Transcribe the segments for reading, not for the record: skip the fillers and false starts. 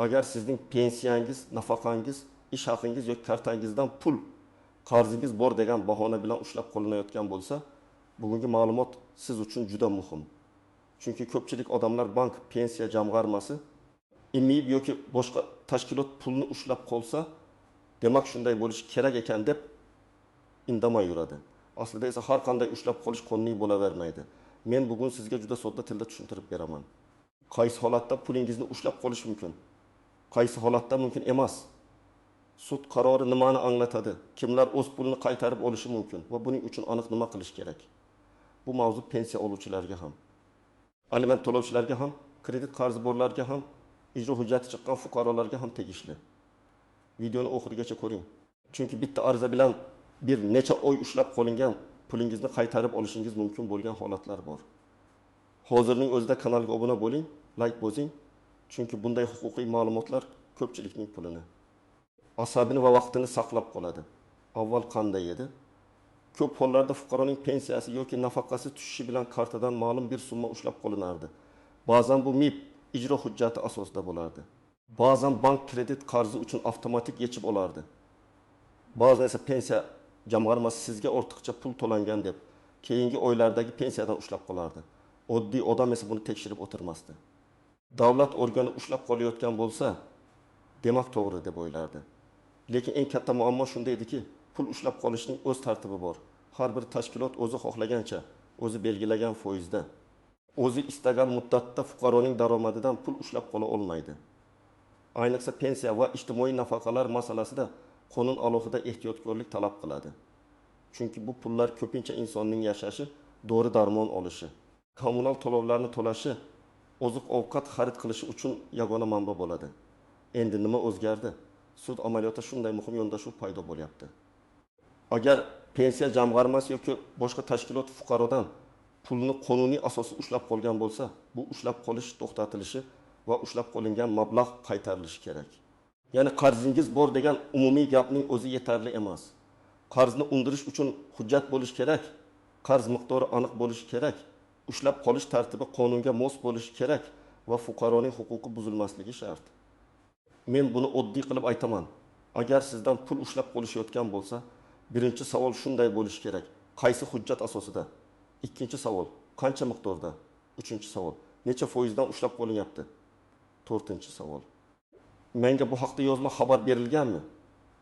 Agar sizning pensiyangiz, nafaqangiz, ish haqingiz yoki kartangizdan pul qarzingiz bor degan bahona bilan ushlab qolinayotgan bo'lsa, bugungi ma'lumot siz uchun juda muhim. Chunki ko'pchilik odamlar bank pensiya jamg'armasi IMIB yoki boshqa tashkilot pulni ushlab qolsa, demak shunday bo'lishi kerak ekan deb indamay yuradi. Aslida esa har qanday ushlab qolish qonuniy bo'lavermaydi. Men bugun sizga juda sodda tilda tushuntirib beraman. Qaysi holatda pulingizni ushlab qolish mumkin? Qaysi holatda mumkin emas? Sud qarori nimani anglatadi? Kimlar o'z pulini qaytarib olishi mumkin va buning uchun aniq nima qilish kerak? Bu mavzu pensiya oluvchilarga ham, aliment to'lovchilarga ham, kredit qarzi borlarga ham, ijro hujjati chiqqan fuqarolarga ham tegishli. Videoni oxirigacha ko'ring. Chunki bitta ariza bilan bir necha oy ushlab qolingan pulingizni qaytarib olishingiz mumkin bo'lgan holatlar bor. Hozirning o'zida kanalga obuna bo'ling, like bosing. Chunki bunday huquqiy ma'lumotlar ko'pchilikning pulini, asabini va vaqtini saqlab qoladi. Avval qanday edi? Ko'p hollarda fuqaroning pensiyasi yoki nafaqasi tushishi bilan kartadan ma'lum bir summa ushlab qolinardi. Ba'zan bu MIB ijro hujjati asosida bo'lardi. Ba'zan bank kredit qarzi uchun avtomatik yechib olardi. Ba'zan esa pensiya jamg'armasi sizga ortiqcha pul to'langan deb keyingi oylardagi pensiyadan ushlab qolardi. Oddiy odam esa buni tekshirib o'tirmasdi. Davlat organi ushlab qolayotgan bo'lsa, demak to'g'ri deb o'ylardi. Lekin eng katta muammo shunda ediki, pul ushlab qolishning o'z tartibi bor. Har bir tashkilot o'zi xohlagancha, o'zi belgilagan foizda, o'zi istagan muddatda fuqaroning daromadidan pul ushlab qola olmaydi. Ayniqsa pensiya va ijtimoiy nafaqalar masalasida qonun alohida ehtiyotkorlik talab qiladi. Chunki bu pullar ko'pincha insonning yashashi, dori-darmon olishi, kommunal to'lovlarni to'lashi, oziq-ovqat xarid qilishi uchun yagona manba bo'ladi. Endi nima o'zgardi? Sud amaliyotida shunday muhim yondashuv paydo bo'lyapti. Agar pensiya jamg'armasi yoki boshqa tashkilot fuqarodan pulni qonuniy asosda ushlab qolgan bo'lsa, bu ushlab qolish to'xtatilishi va ushlab qolingan mablag' qaytarilishi kerak. Ya'ni qarzingiz bor degan umumiy gapning o'zi yetarli emas. Qarzni undirish uchun hujjat bo'lish kerak, qarz miqdori aniq bo'lishi kerak, ushlab qolish tartibi qonunga mos bo'lishi kerak va fuqaroning huquqi buzilmasligi shart. Men buni oddiy qilib aytaman. Agar sizdan pul ushlab qolishayotgan bo'lsa, birinchi savol shunday bo'lishi kerak: qaysi hujjat asosida? Ikkinchi savol: qancha miqdorda? Uchinchi savol: necha foizdan ushlab qolinyapti? To'rtinchi savol: menga bu haqda yozma xabar berilganmi?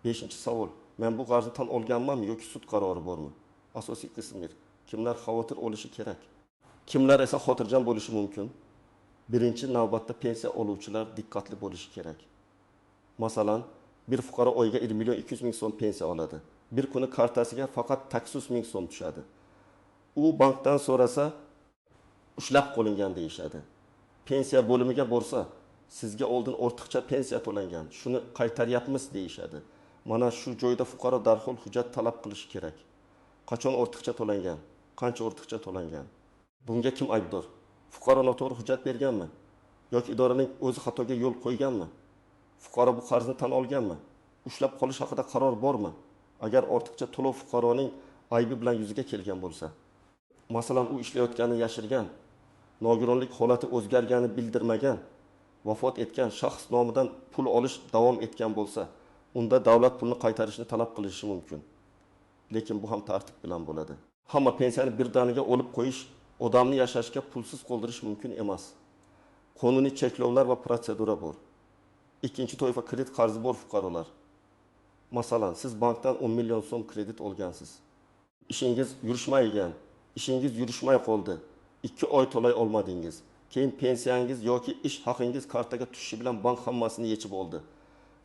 Beshinchi savol: men bu qarzni tan olganmanmi yoki sud qarori bormi? Asosiy qismlar: kimlar xavotir olishi kerak? Kimlar esa xotirjam bo'lishi mumkin? Birinchi navbatda pensiya oluvchilar diqqatli bo'lishi kerak. Masalan, bir fuqaro oyiga 1.200.000 so'm pensiya oladi. Bir kuni kartasiga faqat 800.000 so'm tushadi. U bankdan so'rasa, ushlab qolingan deyishadi. Pensiya bo'limiga borsa, sizga oldin ortiqcha pensiya to'langan, shuni qaytaryapmiz deyishadi. Mana shu joyda fuqaro darhol hujjat talab qilishi kerak. Qachon ortiqcha to'langan? Qancha ortiqcha to'langan? Bunga kim aybdor? Fuqaro noto'g'ri hujjat berganmi? Yoki idoraning o'zi xatoga yo'l qo'yganmi? Fuqaro bu qarzni tan olganmi? Ushlab qolish haqida qaror bormi? Agar ortiqcha to'lov fuqaroning aybi bilan yuzaga kelgan bo'lsa, masalan, u ishlayotganini yashirgan, nogironlik holati o'zgarganini bildirmagan, vafot etgan shaxs nomidan pul olish davom etgan bo'lsa, unda davlat pulni qaytarishni talab qilishi mumkin. Lekin bu ham tartib bilan bo'ladi. Hamma pensiyani birdaniga olib qo'yish, odamni yashashga pulsiz qoldirish mumkin emas. Qonuniy cheklovlar va protsedura bor. Ikkinchi toifa kredit qarzi bor fuqarolar. Masalan, siz bankdan 10 million so'm kredit olgansiz. Ishingiz yurishmay qoldi. 2 oy to'lay olmadingiz. Keyin pensiyangiz yoki ish haqingiz kartaga tushishi bilan bank hammasini yechib oldi.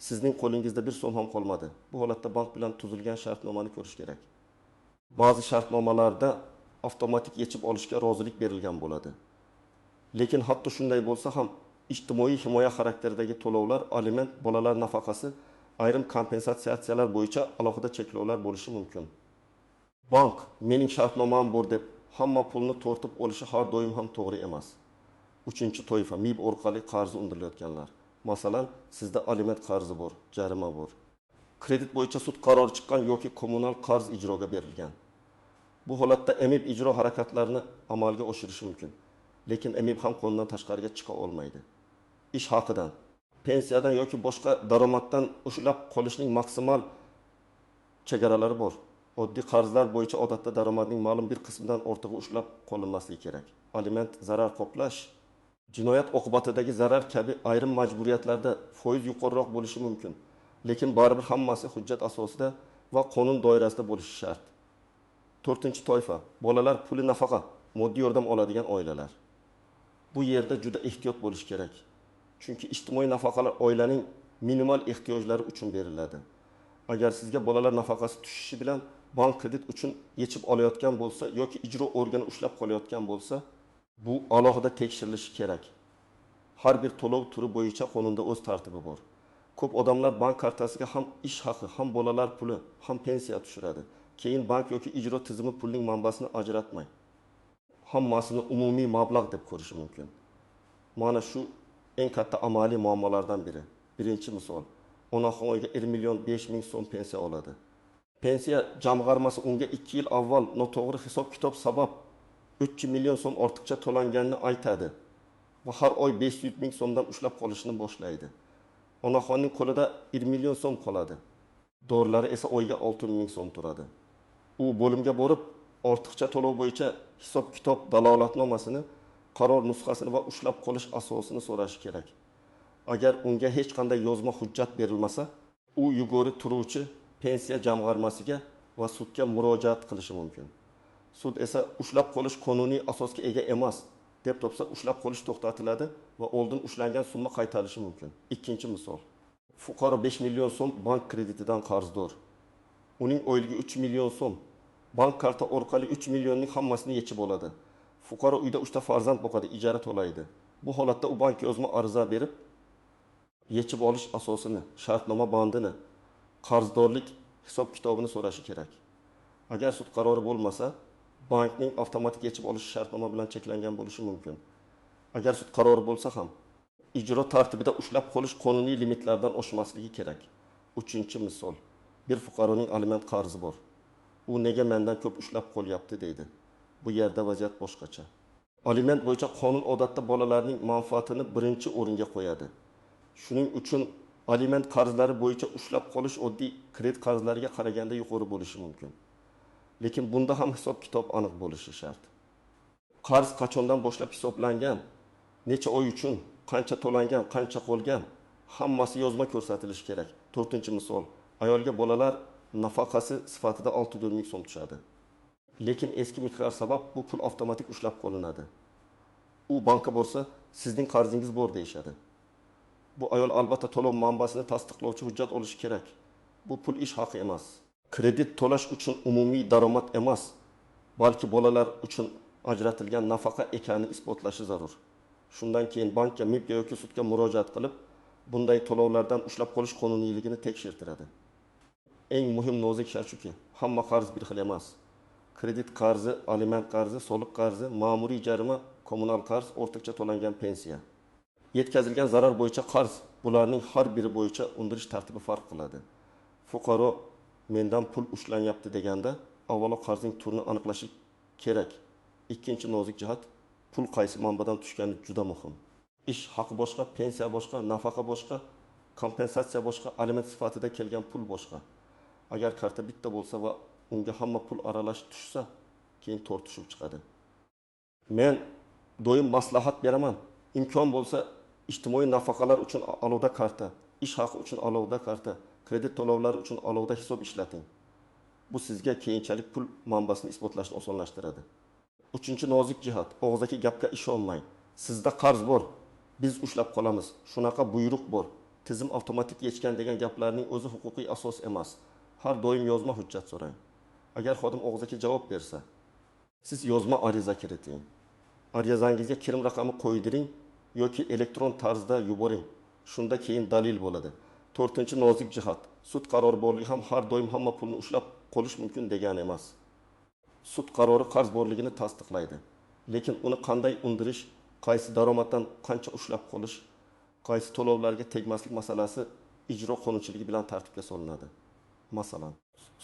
Sizning qo'lingizda bir so'm ham qolmadi. Bu holatda bank bilan tuzilgan shartnomani ko'rish kerak. Ba'zi shartnomalarda avtomatik yechib olishga rozilik berilgan bo'ladi. Lekin hatto shunday bo'lsa ham, ijtimoiy himoya xarakteridagi to'lovlar, aliment, bolalar nafaqasi, ayrim kompensatsiyalar bo'yicha alohida cheklovlar bo'lishi mumkin. Bank mening shartnomam bor deb hamma pulni tortib olishi har doim ham to'g'ri emas. Uchinchi toifa MIB orqali qarzi undirilayotganlar. Masalan, sizda aliment qarzi bor, jarima bor. Kredit bo'yicha sud qarori chiqqan yoki kommunal qarz ijroga berilgan. Bu holatda MIB ijro harakatlarini amalga oshirishi mumkin. Lekin MIB ham qonundan tashqariga chiqa olmaydi. Ish haqidan, pensiyadan yoki boshqa daromaddan ushlab qolishning maksimal chegaralari bor. Oddiy qarzlar bo'yicha odatda daromadning ma'lum bir qismidan ortig'i ushlab qolinmasligi kerak. Aliment zarar qoplash, jinoyat oqibatidagi zarar kabi ayrim majburiyatlarda foiz yuqoriroq bo'lishi mumkin. Lekin baribir hammasi hujjat asosida va qonun doirasida bo'lishi shart. 4-toifa bolalar puli nafaqa, moddiy yordam oladigan oilalar. Bu yerda juda ehtiyot bo'lish kerak. Chunki ijtimoiy nafaqalar oilaning minimal ehtiyojlari uchun beriladi. Agar sizga bolalar nafaqasi tushishi bilan bank kredit uchun yechib olayotgan bo'lsa yoki ijro organi ushlab qolayotgan bo'lsa, bu alohida tekshirilishi kerak. Har bir to'lov turi bo'yicha qonunda o'z tartibi bor. Ko'p odamlar bank kartasiga ham ish haqi, ham bolalar puli, ham pensiya tushiradi. Keyin bank yoki ijro tizimi pulning manbasini ajratmay, hammasini umumiy mablag' deb ko'rishi mumkin. Mana shu eng katta amaliy muammolardan biri. Birinchi misol, onaxon oyiga 1 million 5 ming so'm pensiya oladi. Pensiya jamg'armasi unga 2 yil avval noto'g'ri hisob-kitob sabab 3 million so'm ortiqcha to'langanini aytadi va har oy 500 ming so'mdan ushlab qolishni boshlaydi. Onaxonning qo'lida 1 million so'm qoladi. Dorilar esa oyga 6 ming so'm turadi. U bo'limga borib, ortiqcha to'lov bo'yicha hisob-kitob dalolatnomasini, qaror nusxasini va ushlab qolish asosini so'rashi kerak. Agar unga hech qanday yozma hujjat berilmasa, u yugurib turuvchi pensiya jamg'armasiga va sudga murojaat qilishi mumkin. Sud esa ushlab qolish qonuniy asosga ega emas deb topsa, ushlab qolish to'xtatiladi va oldin ushlangan summa qaytarilishi mumkin. Ikkinchi misol. Fuqaro 5 million so'm bank kreditidan qarzdor. Uning oyligi 3 million so'm. Bank karta orqali 3 millionning hammasini yechib oladi. Fuqaro uyda 3 ta farzand boqadi, ijara to'laydi. Bu holatda u bankka yozma ariza berib, yechib olish asosini, shartnoma bandini, qarzdorlik hisob-kitobini so'rashi kerak. Agar sud qarori bo'lmasa, bankning avtomatik yechib olish shartnoma bilan cheklangan bo'lishi mumkin. Agar sud qarori bo'lsa ham, ijro tartibida ushlab qolish qonuniy limitlardan oshmasligi kerak. Uchinchi misol. Bir fuqaroning aliment qarzi bor. U nega mendan ko'p ushlab qolyapti deydi. Bu yerda vaziyat boshqacha. Aliment bo'yicha qonun odatda bolalarning manfaatini birinchi o'ringa qo'yadi. Shuning uchun aliment qarzlari bo'yicha ushlab qolish oddiy kredit qarzlariga qaraganda yuqori bo'lishi mumkin. Lekin bunda ham hisob-kitob aniq bo'lishi shart. Qarz qachondan boshlab hisoblangan, necha oy uchun, qancha to'langan, qancha qolgan, hammasi yozma ko'rsatilishi kerak. 4-misol, ayolga bolalar nafaqasi sifatida 6 ming so'm tushadi. Lekin eski miqdor sabab bu pul avtomatik ushlab qolinadi. U bankka borsa, sizning qarzingiz bor deyshadi. Bu ayol albatta to'lov manbasini tasdiqlovchi hujjat olishi kerak. Bu pul ish haqi emas. Kredit to'lash uchun umumiy daromad emas, balki bolalar uchun ajratilgan nafaqa ekanini isbotlashi zarur. Shundan keyin bankka, MIBga yoki sudga murojaat qilib, bunday to'lovlardan ushlab qolish qonuniyligini tekshirtiradi. Eng muhim nozik shart shuki, hamma qarz bir xil emas. Kredit qarzi, aliment qarzi, soliq qarzi, ma'muriy jarima, kommunal qarz, o'rtacha to'langan pensiya. Yetkazilgan zarar bo'yicha qarz, bularning har biri bo'yicha undirish tartibi farq qiladi. Fuqaro mendan pul ushlanyapti deganda, avvalo qarzning turini aniqlashi kerak. Ikkinchi nozik jihat, pul qaysi manbadan tushgani juda muhim. Ish haqi boshqa, pensiya boshqa, nafaqa boshqa, kompensatsiya boshqa, aliment sifatida kelgan pul boshqa. Agar karta bitta bo'lsa va unga hamma pul aralash tushsa, keyin tortishib chiqadi. Men doim maslahat beraman. Imkon bo'lsa, ijtimoiy nafaqalar uchun alohida karta, ish haqi uchun alohida karta, kredit to'lovlari uchun alohida hisob ishlating. Bu sizga keyinchalik pul manbasini isbotlashni osonlashtiradi. Uchinchi nozik jihat, og'zaki gapga ishonmang. Sizda qarz bor, biz ushlab qolamiz. Shunaqa buyruq bor. Tizim avtomatik yechgan degan gaplarning o'zi huquqiy asos emas. Har doim yozma hujjat so'rang. Agar xodim og'zaki javob bersa, siz yozma ariza kiriting. Arizangizga kirim raqami qo'ydiring yoki elektron tarzda yuboring. Shunda keyin dalil bo'ladi. 4-nozik jihat, sud qarori borligi ham har doim hamma pulni ushlab qolish mumkin degani emas. Sud qarori qarz borligini tasdiqlaydi. Lekin uni qanday undirish, qaysi daromaddan qancha ushlab qolish, qaysi to'lovlarga tegmaslik masalasi ijro qonunchiligi bilan tartibga solinadi. Masalan,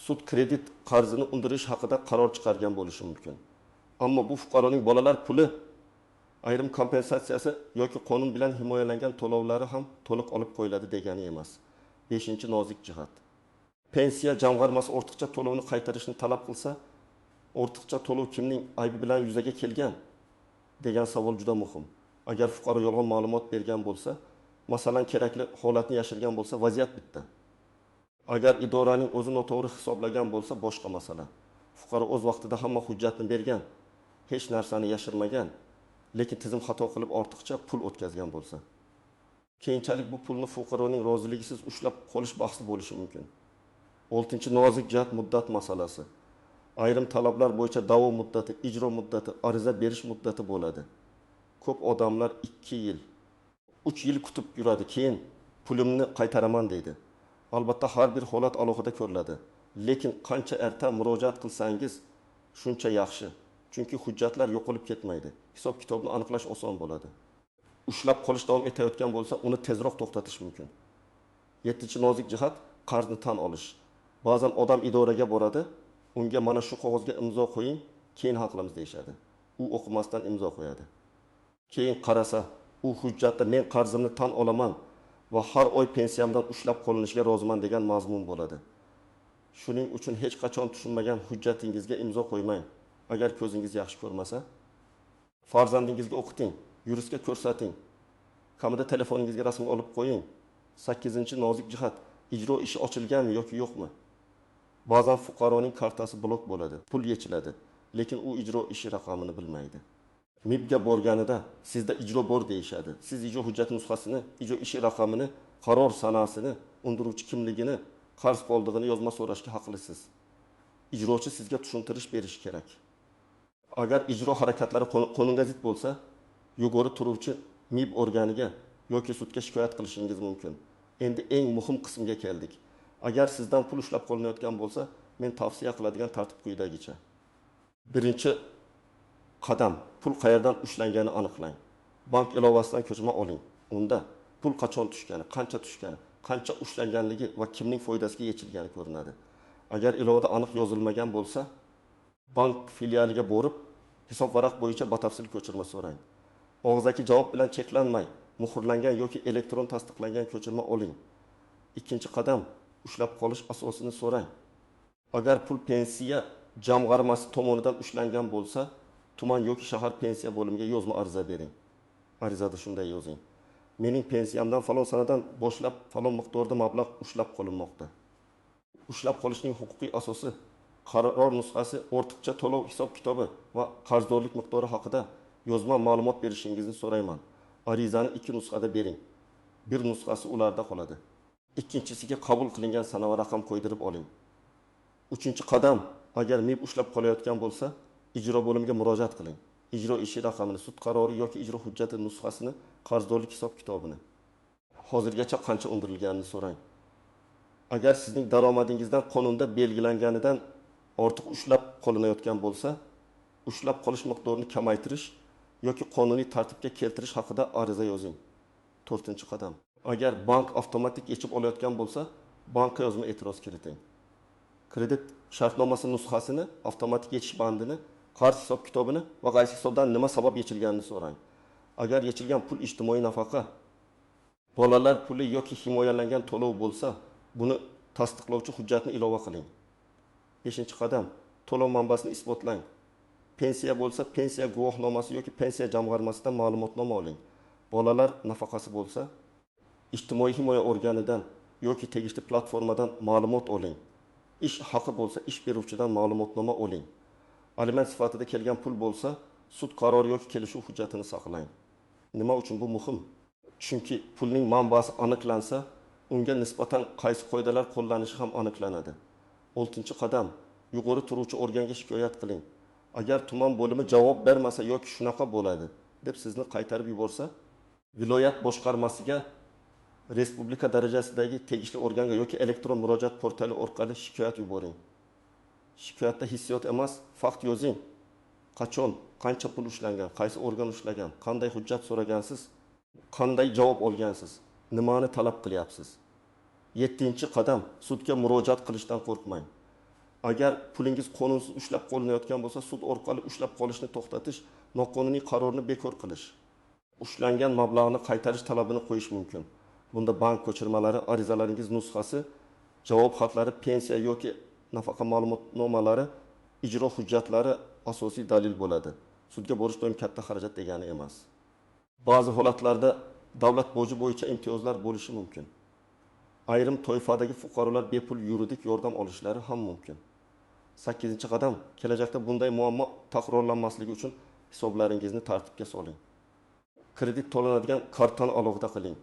sud kredit qarzini undirish haqida qaror chiqargan bo'lishi mumkin. Ammo bu fuqaroning bolalar puli Ayrim kompensatsiyasi yoki qonun bilan himoyalangan to'lovlari ham to'liq olib qo'yiladi degani emas. 5-nozik jihat. Pensiya jamg'armasi ortiqcha to'lovni qaytarishni talab qilsa, ortiqcha to'lov kimning aybi bilan yuzaga kelgan degan savol juda muhim. Agar fuqaro yolg'on ma'lumot bergan bo'lsa, masalan kerakli holatni yashirgan bo'lsa, vaziyat bitta. Agar idoraning o'zi noto'g'ri hisoblagan bo'lsa, boshqa masala. Fuqaro o'z vaqtida hamma hujjatni bergan, hech narsani yashirmagan, lekin tizim xato qilib ortiqcha pul o'tkazgan bo'lsa, keyinchalik bu pulni fuqaroning roziligisiz ushlab qolish bahsi bo'lishi mumkin. 6-nozik jihat muddat masalasi. Ayrim talablar bo'yicha da'vo muddati, ijro muddati, ariza berish muddati bo'ladi. Ko'p odamlar 2 yil, 3 yil kutib yuradi, keyin pulimni qaytaraman deydi. Albatta har bir holat alohida ko'riladi, lekin qancha erta murojaat qilsangiz shuncha yaxshi. Chunki hujjatlar yo'qolib ketmaydi. Hisob-kitobni aniqlash oson bo'ladi. Ushlab qolish davom etayotgan bo'lsa, uni tezroq to'xtatish mumkin. 7-nozik jihat qarzni tan olish. Ba'zan odam idoraga boradi, unga mana shu qog'ozga imzo qo'ying, keyin hal qilamiz deyshadi. U o'qimasdan imzo qo'yadi. Keyin qarasa, u hujjatda men qarzimni tan olaman va har oy pensiyamdan ushlab qolinishiga roziman degan mazmun bo'ladi. Shuning uchun hech qachon tushunmagan hujjatingizga imzo qo'ymang. Agar ko'zingiz yaxshi ko'rmasa, farzandingizga o'qiting, yuristga ko'rsating. Kamida telefoningizga rasm olib qo'ying. 8-nozik jihat, ijro ishi ochilganmi yoki yo'qmi? Ba'zan fuqaroning kartasi blok bo'ladi, pul yechiladi, lekin u ijro ishi raqamini bilmaydi. MIBga borganida sizda ijro bor deyshadi. Siz ijro hujjati nusxasini, ijro ishi raqamini, qaror sanasini, undiruvchi kimligini, qarz qoldig'ini yozma so'rashga haqlisiz. Ijrochi sizga tushuntirish berishi kerak. Agar ijro harakatlari qonunga zid bo'lsa, yuqori turuvchi MIB organiga yoki sudga shikoyat qilishingiz mumkin. Endi eng muhim qismga keldik. Agar sizdan pul ushlab qolinayotgan bo'lsa, men tavsiya qiladigan tartib quyidagicha. Birinchi qadam, pul qayerdan ushlangani aniqlang. Bank ilovasidan ko'chirma oling. Unda pul qachon tushgani, qancha ushlanganligi va kimning foydasiga yechilgani ko'rinadi. Agar ilovada aniq yozilmagan bo'lsa, bank filialiga borib, hisob varaq bo'yicha batafsil ko'chirma so'rang. Og'zaki javob bilan cheklanmay, muhrlangan yoki elektron tasdiqlangan ko'chirma oling. Ikkinchi qadam, ushlab qolish asosini so'rang. Agar pul pensiya jamg'armasi tomonidan ushlangan bo'lsa, tuman yoki shahar pensiya bo'limiga yozma ariza bering. Arizada shunday yozing: mening pensiyamdan falon sanadan boshlab falon miqdorda mablag' ushlab qolinmoqda. Ushlab qolishning huquqiy asosi, qaror nusxasi, ortiqcha to'lov hisob-kitobi va qarzdorlik miqdori haqida yozma ma'lumot berishingizni so'rayman. Arizani 2 nusxada bering. Bir nusxasi ularda qoladi. Ikkinchisiga qabul qilingan sana va raqam qo'ydirib oling. Uchinchi qadam, agar MIB ushlab qolayotgan bo'lsa, ijro bo'limiga murojaat qiling. Ijro ishi raqamini, sud qarori yoki ijro hujjati nusxasini, qarzdorlik hisob-kitobini. Hozirgacha qancha undirilganini so'rang. Agar sizning daromadingizdan qonunda belgilanganidan ortiq ushlab qolinayotgan bo'lsa, ushlab qolish miqdorini kamaytirish yoki qonuniy tartibga keltirish haqida ariza yozing. 4-qadam. Agar bank avtomatik yechib olayotgan bo'lsa, bankka yozma e'tiroz kiriting. Kredit shartnomasi nusxasini, avtomatik yechish bandini, qarz hisob-kitobini va qaysi hisobdan nima sabab yechilganini so'rang. Agar yechilgan pul ijtimoiy nafaqa, bolalar puli yoki himoyalangan to'lov bo'lsa, buni tasdiqlovchi hujjatni ilova qiling. 5-qadam, to'lov manbasini isbotlang. Pensiya bo'lsa, pensiya guvohnomasi yoki pensiya jamg'armasidan ma'lumotnoma oling. Bolalar nafaqasi bo'lsa, ijtimoiy himoya organidan yoki tegishli platformadan ma'lumot oling. Ish haqi bo'lsa, ish beruvchidan ma'lumotnoma oling. Aliment sifatida kelgan pul bo'lsa, sud qarori yoki kelishuv hujjatini saqlang. Nima uchun bu muhim? Chunki pulning manbasi aniqlansa, unga nisbatan qaysi qoidalar qo'llanishi ham aniqlanadi. 6-qadam, yuqori turuvchi organga shikoyat qiling. Agar tuman bo'limi javob bermasa yoki shunaqa bo'ladi deb sizni qaytarib yuborsa, viloyat boshqarmasiga respublika darajasidagi tegishli organga yoki elektron murojaat portali orqali shikoyat yuboring. Shikoyatda hissiyot emas, fakt yozing. Qachon, qancha pul ushlangan, qaysi organ ushlagan, qanday hujjat so'ragansiz, qanday javob olgansiz, nimani talab qilyapsiz. 7-qadam, sudga murojaat qilishdan qo'rqmang. Agar pulingiz qonunsiz ushlab qolinayotgan bo'lsa, sud orqali ushlab qolishni to'xtatish noqonuniy qarorni bekor qilish, ushlangan mablag'ni qaytarish talabini qo'yish mumkin. Bunda bank ko'chirmalari, arizalaringiz nusxasi, javob xatlari, pensiya yoki nafaqa ma'lumotnomalari, ijro hujjatlari asosiy dalil bo'ladi. Sudga borish doim katta xarajat degani emas. Ba'zi holatlarda davlat boji bo'yicha imtiyozlar bo'lishi mumkin. Ayrim toifadagi fuqarolar bepul yuridik yordam olishlari ham mumkin. 8-qadam, kelajakda bunday muammo takrorlanmasligi uchun hisoblaringizni tartibga soling. Kredit to'lanadigan kartani alohida qiling.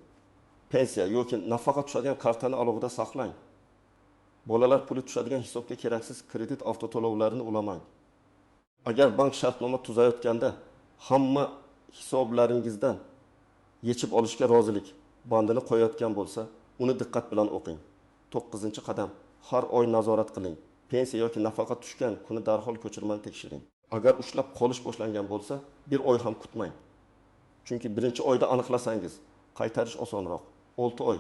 Pensiya yoki nafaqa tushadigan kartani alohida saqlang. Bolalar puli tushadigan hisobga keraksiz kredit avtoto'lovlarini ulamang. Agar bank shartnoma tuzayotganda hamma hisoblaringizdan yechib olishga rozilik bandini qo'yayotgan bo'lsa, uni diqqat bilan o'qing. 9-qadam, har oy nazorat qiling. Pensiya yoki nafaqa tushgan kuni darhol ko'chirmani tekshiring. Agar ushlab qolish boshlangan bo'lsa, bir oy ham kutmang. Chunki birinchi oyda aniqlasangiz, qaytarish osonroq. 6 oy,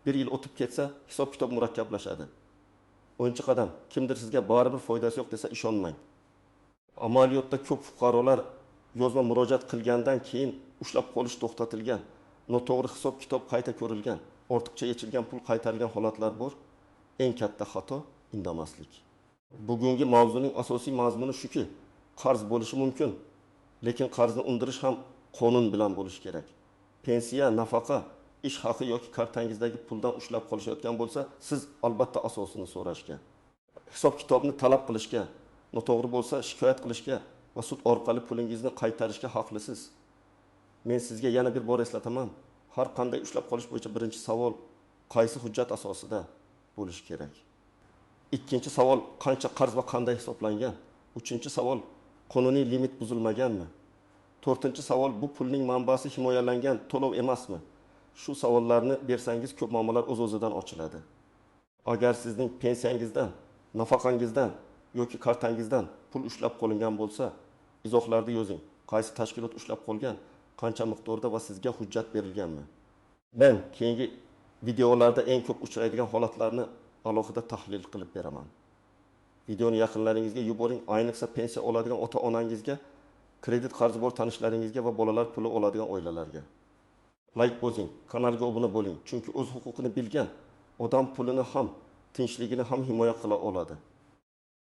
1 yil o'tib ketsa, hisob-kitob murakkablashadi. 10-qadam, kimdir sizga baribir foydasi yo'q desa ishonmang. Amaliyotda ko'p fuqarolar yozma murojaat qilgandan keyin ushlab qolish to'xtatilgan, noto'g'ri hisob-kitob qayta ko'rilgan, ortiqcha yechilgan pul qaytarilgan holatlar bor. Eng katta xato indamaslik. Bugungi mavzuning asosiy mazmuni shuki, qarz bo'lishi mumkin, lekin qarzni undirish ham qonun bilan bo'lishi kerak. Pensiya, nafaqa, ish haqi yoki kartangizdagi puldan ushlab qolishayotgan bo'lsa, siz albatta asosini so'rashga, hisob-kitobni talab qilishga, noto'g'ri bo'lsa shikoyat qilishga va sud orqali pulingizni qaytarishga haqlisiz. Men sizga yana bir bor eslataman. Har qanday ushlab qolish bo'yicha birinchi savol qaysi hujjat asosida bo'lishi kerak? Ikkinchi savol qancha qarz va qanday hisoblangan? Uchinchi savol qonuniy limit buzilmaganmi? To'rtinchi savol bu pulning manbasi himoyalangan to'lov emasmi? Shu savollarni bersangiz ko'p muammolar o'z-o'zidan ochiladi. Agar sizning pensiyangizdan, nafaqangizdan yoki kartangizdan pul ushlab qolingan bo'lsa, izohlarni yozing. Qaysi tashkilot ushlab qolgan, qancha miqdorda va sizga hujjat berilganmi? Men keyingi videolarda eng ko'p uchraydigan holatlarni alohida tahlil qilib beraman. Videoni yaqinlaringizga yuboring, ayniqsa pensiya oladigan ota-onangizga, kredit qarzi bor tanishlaringizga va bolalar puli oladigan oilalarga. Like bosing, kanalga obuna bo'ling, chunki o'z huquqini bilgan odam pulini ham, tinchligini ham himoya qila oladi.